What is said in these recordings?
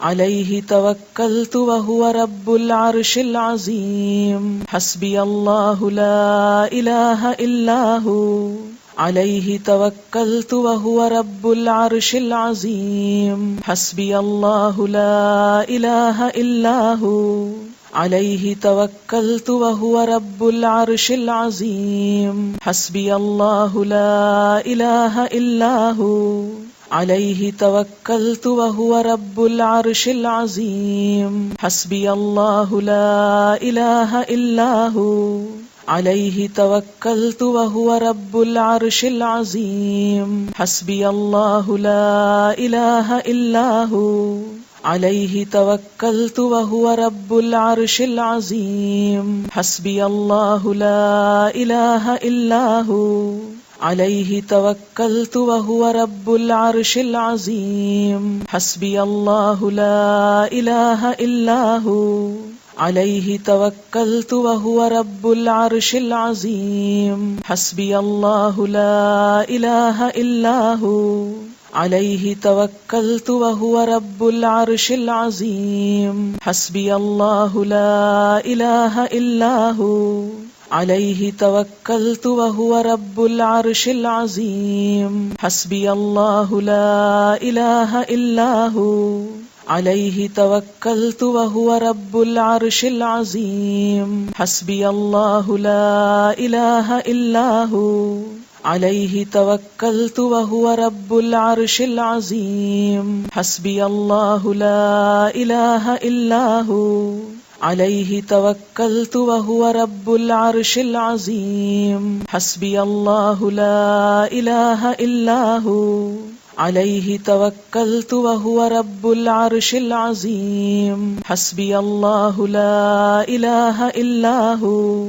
عليه توكلت وهو رب العرش العظيم حسبي الله لا إله إلا هو عليه توكلت وهو رب العرش العظيم حسبي الله لا إله إلا هو عليه توكلت وهو رب العرش العظيم حسبي الله لا إله إلا هو عليه توكلت وهو رب العرش العظيم حسبي الله لا إله إلا هو عليه توكلت وهو رب العرش العظيم حسبي الله لا إله إلا هو عليه توكلت وهو رب العرش العظيم حسبي الله لا إله إلا هو عليه توكلت وهو رب العرش العظيم حسبي الله لا إله إلا هو عليه توكلت وهو رب العرش العظيم حسبي الله لا إله إلا هو عليه توكلت وهو رب العرش العظيم حسبي الله لا إله إلا هو عليه توكلت وهو رب العرش العظيم حسبي الله لا إله إلا هو عليه توكلت وهو رب العرش العظيم حسبي الله لا إله إلا هو عليه توكلت وهو رب العرش العظيم حسبي الله لا إله إلا هو عليه توكلت وهو رب العرش العظيم حسبي الله لا إله إلا هو عليه توكلت وهو رب العرش العظيم حسبي الله لا إله إلا هو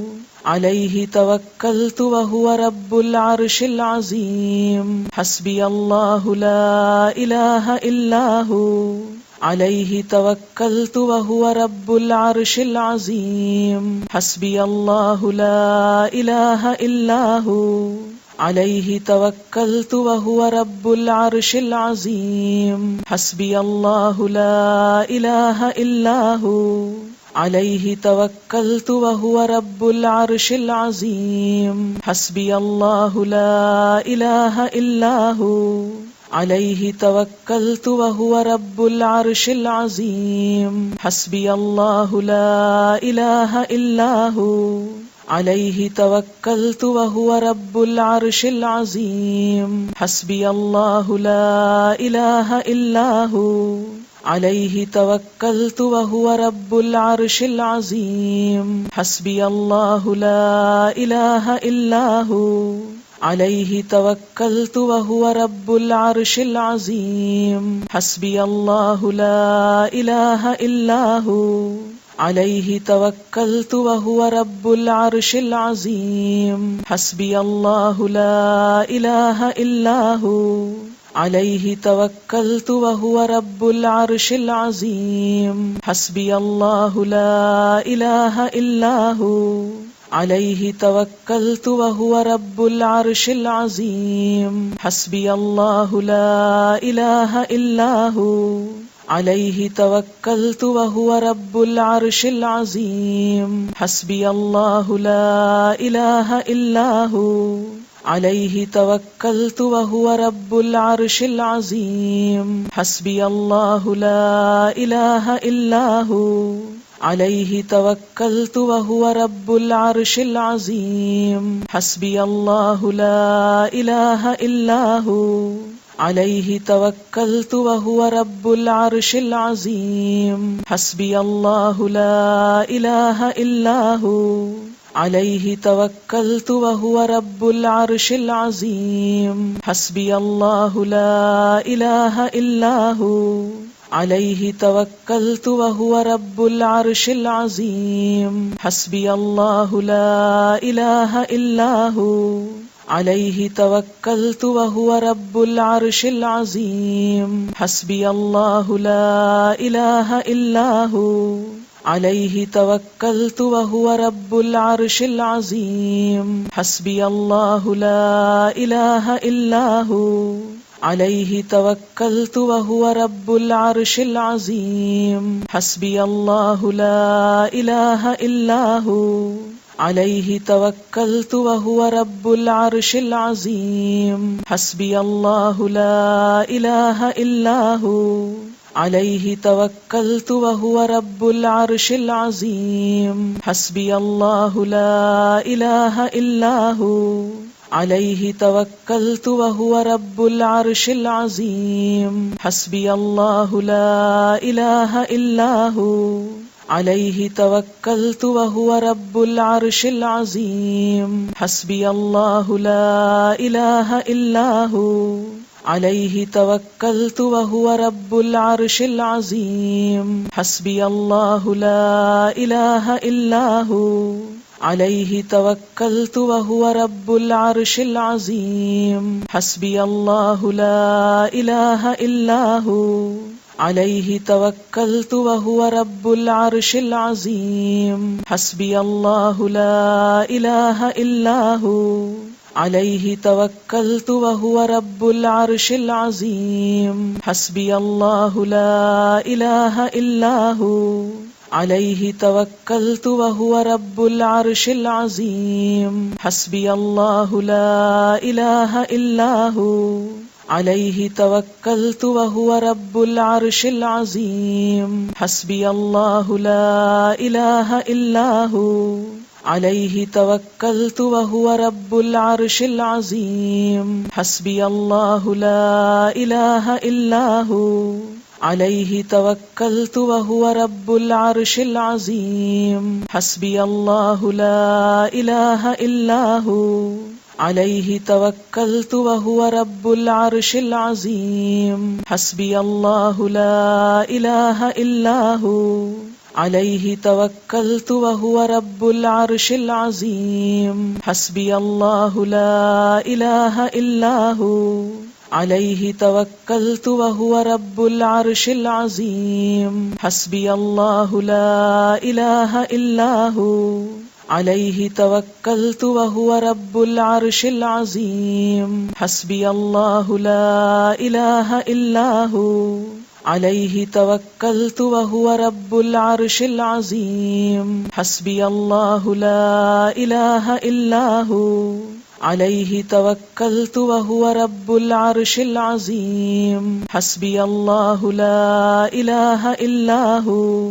عليه توكلت وهو رب العرش العظيم حسبي الله لا إله إلا هو عليه توكلت وهو رب العرش العظيم حسبي الله لا إله إلا هو عليه توكلت وهو رب العرش العظيم حسبي الله لا إله إلا هو عليه توكلت وهو رب العرش العظيم حسبي الله لا إله إلا هو عليه توكلت وهو رب العرش العظيم حسبي الله لا إله إلا هو عليه توكلت وهو رب العرش العظيم حسبي الله لا إله إلا هو عليه توكلت وهو رب العرش العظيم حسبي الله لا إله إلا هو عليه توكلت وهو رب العرش العظيم حسبي الله لا إله إلا هو عليه توكلت وهو رب العرش العظيم حسبي الله لا إله إلا هو عليه توكلت وهو رب العرش العظيم حسبي الله لا إله إلا هو عليه توكلت وهو رب العرش العظيم حسبي الله لا إله إلا هو عليه توكلت وهو رب العرش العظيم حسبي الله لا إله إلا هو عليه توكلت وهو رب العرش العظيم حسبي الله لا إله إلا هو عليه توكلت وهو رب العرش العظيم حسبي الله لا إله إلا هو عليه توكلت وهو رب العرش العظيم حسبي الله لا إله إلا هو عليه توكلت وهو رب العرش العظيم حسبي الله لا إله إلا هو عليه توكلت وهو رب العرش العظيم حسبي الله لا إله إلا هو عليه توكلت وهو رب العرش العظيم حسبي الله لا إله إلا هو عليه توكلت وهو رب العرش العظيم حسبي الله لا إله إلا هو عليه توكلت وهو رب العرش العظيم حسبي الله لا إله إلا هو عليه توكلت وهو رب العرش العظيم حسبي الله لا إله إلا هو عليه توكلت وهو رب العرش العظيم حسبي الله لا إله إلا هو عليه توكلت وهو رب العرش العظيم حسبي الله لا إله إلا هو عليه توكلت وهو رب العرش العظيم حسبي الله لا إله إلا هو عليه توكلت وهو رب العرش العظيم حسبي الله لا إله إلا هو عليه توكلت وهو رب العرش العظيم حسبي الله لا إله إلا هو عليه توكلت وهو رب العرش العظيم حسبي الله لا إله إلا هو عليه توكلت وهو رب العرش العظيم حسبي الله لا إله إلا هو عليه توكلت وهو رب العرش العظيم حسبي الله لا إله إلا هو عليه توكلت وهو رب العرش العظيم حسبي الله لا إله إلا هو عليه توكلت وهو رب العرش العظيم حسبي الله لا إله إلا هو عليه توكلت وهو رب العرش العظيم حسبي الله لا إله إلا هو عليه توكلت وهو رب العرش العظيم حسبي الله لا إله إلا هو عليه توكلت وهو رب العرش العظيم حسبي الله لا إله إلا هو عليه توكلت وهو رب العرش العظيم حسبي الله لا إله إلا هو عليه توكلت وهو رب العرش العظيم حسبي الله لا إله إلا هو عليه توكلت وهو رب العرش العظيم حسبي الله لا إله إلا هو عليه توكلت وهو رب العرش العظيم حسبي الله لا إله إلا هو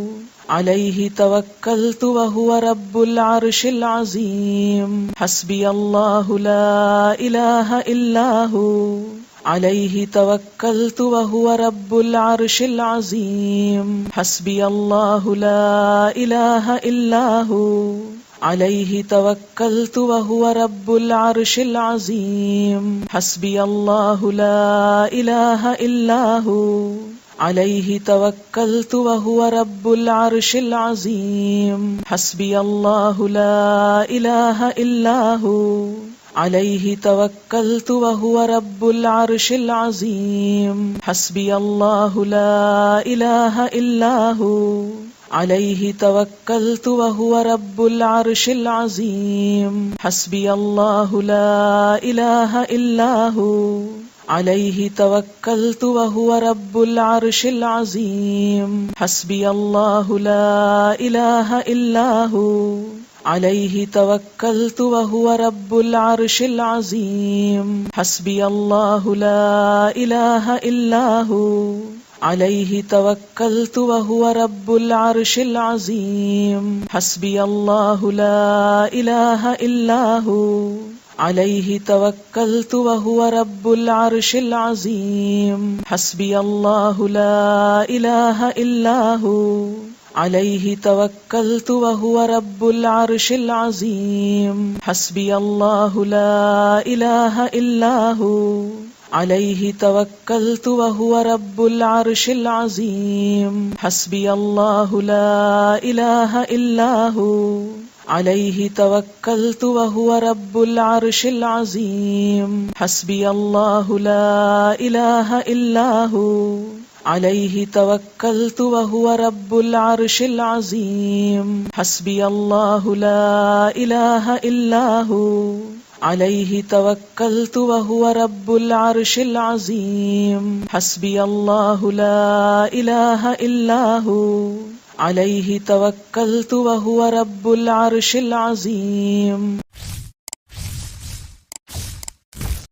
عليه توكلت وهو رب العرش العظيم حسبي الله لا إله إلا هو عليه توكلت وهو رب العرش العظيم حسبي الله لا إله إلا هو عليه توكلت وهو رب العرش العظيم حسبي الله لا إله إلا هو عليه توكلت وهو رب العرش العظيم حسبي الله لا إله إلا هو عليه توكلت وهو رب العرش العظيم حسبي الله لا إله إلا هو عليه توكلت وهو رب العرش العظيم حسبي الله لا إله إلا هو عليه توكلت وهو رب العرش العظيم حسبي الله لا إله إلا هو عليه توكلت وهو رب العرش العظيم حسبي الله لا إله إلا هو عليه توكلت وهو رب العرش العظيم حسبي الله لا إله إلا هو عليه توكلت وهو رب العرش العظيم حسبي الله لا إله إلا هو عليه توكلت وهو رب العرش العظيم حسبي الله لا إله إلا هو عليه توكلت وهو رب العرش العظيم حسبي الله لا إله إلا هو عليه توكلت وهو رب العرش العظيم حسبي الله لا إله إلا هو عليه توكلت وهو رب العرش العظيم حسبي الله لا إله إلا هو عليه توكلت وهو رب العرش العظيم حسبي الله لا إله إلا هو عليه توكلت وهو رب العرش العظيم.